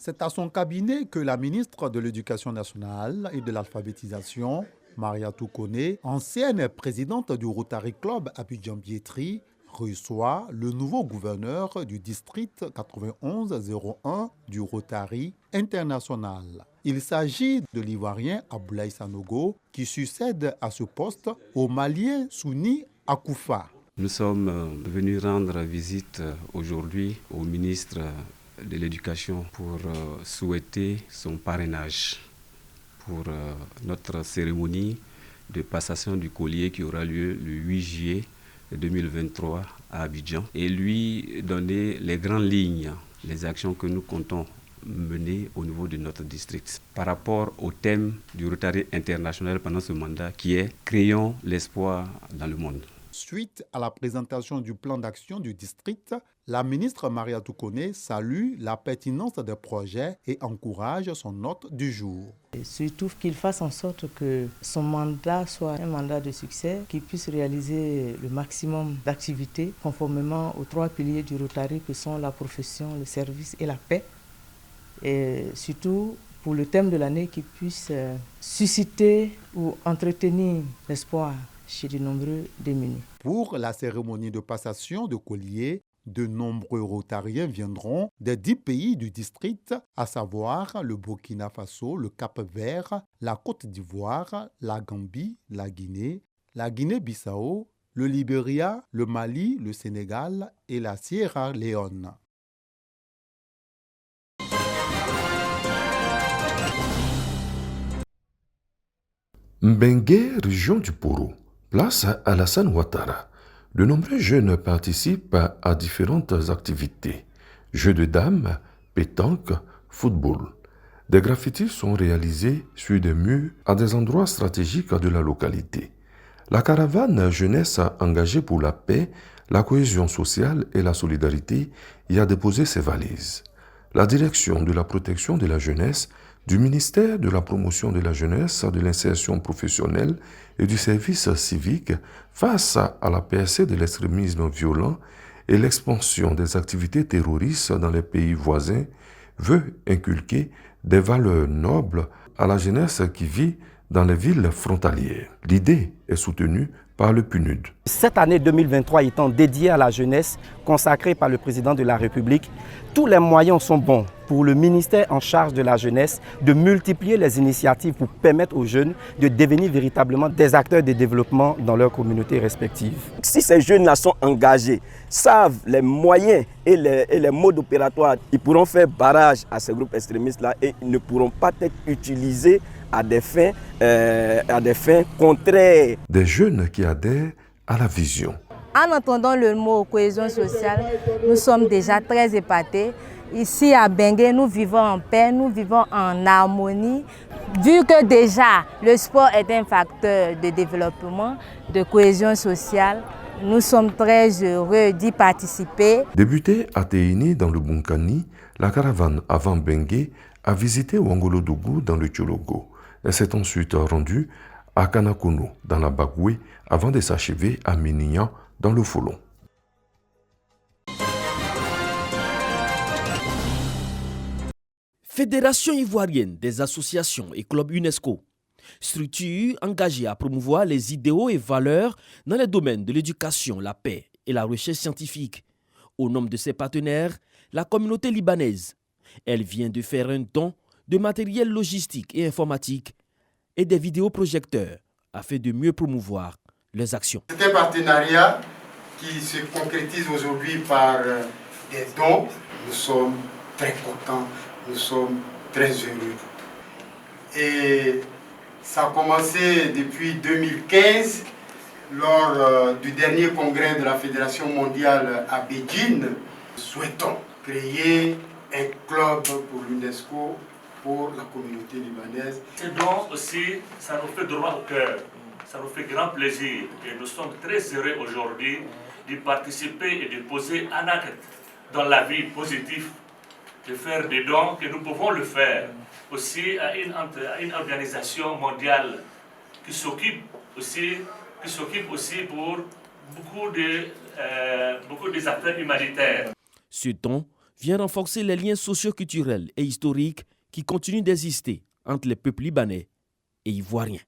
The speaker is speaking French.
C'est à son cabinet que la ministre de l'Éducation nationale et de l'alphabétisation, Mariatou Koné, ancienne présidente du Rotary Club Abidjan-Biétry, reçoit le nouveau gouverneur du district 9101 du Rotary International. Il s'agit de l'Ivoirien Aboulaye Sanogo qui succède à ce poste au Malien Souni Akoufa. Nous sommes venus rendre visite aujourd'hui au ministre de l'Éducation pour souhaiter son parrainage pour notre cérémonie de passation du collier qui aura lieu le 8 juillet 2023 à Abidjan et lui donner les grandes lignes, les actions que nous comptons mener au niveau de notre district par rapport au thème du Rotary international pendant ce mandat qui est « Créons l'espoir dans le monde ». Suite à la présentation du plan d'action du district, la ministre Mariatou Koné salue la pertinence des projets et encourage son hôte du jour. Et surtout qu'il fasse en sorte que son mandat soit un mandat de succès, qu'il puisse réaliser le maximum d'activités conformément aux 3 piliers du Rotary que sont la profession, le service et la paix. Et surtout pour le thème de l'année qu'il puisse susciter ou entretenir l'espoir chez de nombreux démunis. Pour la cérémonie de passation de collier, de nombreux Rotariens viendront des 10 pays du district, à savoir le Burkina Faso, le Cap-Vert, la Côte d'Ivoire, la Gambie, la Guinée-Bissau, le Libéria, le Mali, le Sénégal et la Sierra Leone. Mbengue, région du Poro. Place à Alassane Ouattara. De nombreux jeunes participent à différentes activités. Jeux de dames, pétanque, football. Des graffitis sont réalisés sur des murs à des endroits stratégiques de la localité. La caravane jeunesse engagée pour la paix, la cohésion sociale et la solidarité y a déposé ses valises. La direction de la protection de la jeunesse, du ministère de la promotion de la jeunesse, de l'insertion professionnelle et du service civique face à la percée de l'extrémisme violent et l'expansion des activités terroristes dans les pays voisins veut inculquer des valeurs nobles à la jeunesse qui vit dans les villes frontalières. L'idée est soutenue par le PNUD. Cette année 2023 étant dédiée à la jeunesse, consacrée par le président de la République, tous les moyens sont bons pour le ministère en charge de la jeunesse de multiplier les initiatives pour permettre aux jeunes de devenir véritablement des acteurs de développement dans leurs communautés respectives. Si ces jeunes-là sont engagés, savent les moyens et les modes opératoires, ils pourront faire barrage à ces groupes extrémistes-là et ils ne pourront pas être utilisés à des fins contraires. Des jeunes qui adhèrent à la vision. En entendant le mot cohésion sociale, nous sommes déjà très épatés. Ici à Mbengue, nous vivons en paix, nous vivons en harmonie. Vu que déjà le sport est un facteur de développement, de cohésion sociale, nous sommes très heureux d'y participer. Débutée à Teini dans le Bunkani, la caravane avant Mbengue a visité Ouangolodougou dans le Tchologo. Elle s'est ensuite rendue à Kanakono dans la Bagoué avant de s'achever à Minignan dans le Folon. Fédération ivoirienne des associations et clubs UNESCO, structure engagée à promouvoir les idéaux et valeurs dans les domaines de l'éducation, la paix et la recherche scientifique. Au nom de ses partenaires, la communauté libanaise, elle vient de faire un don de matériel logistique et informatique et des vidéoprojecteurs afin de mieux promouvoir leurs actions. C'est un partenariat qui se concrétise aujourd'hui par des dons. Nous sommes très contents, nous sommes très heureux. Et ça a commencé depuis 2015, lors du dernier congrès de la Fédération mondiale à Pékin. Nous souhaitons créer un club pour l'UNESCO pour la communauté libanaise. Ces dons aussi, ça nous fait droit au cœur, ça nous fait grand plaisir et nous sommes très heureux aujourd'hui d'y participer et de poser un acte dans la vie positive, de faire des dons que nous pouvons le faire aussi à une organisation mondiale qui s'occupe aussi pour beaucoup des affaires humanitaires. Ce don vient renforcer les liens socio-culturels et historiques qui continuent d'exister entre les peuples libanais et ivoiriens.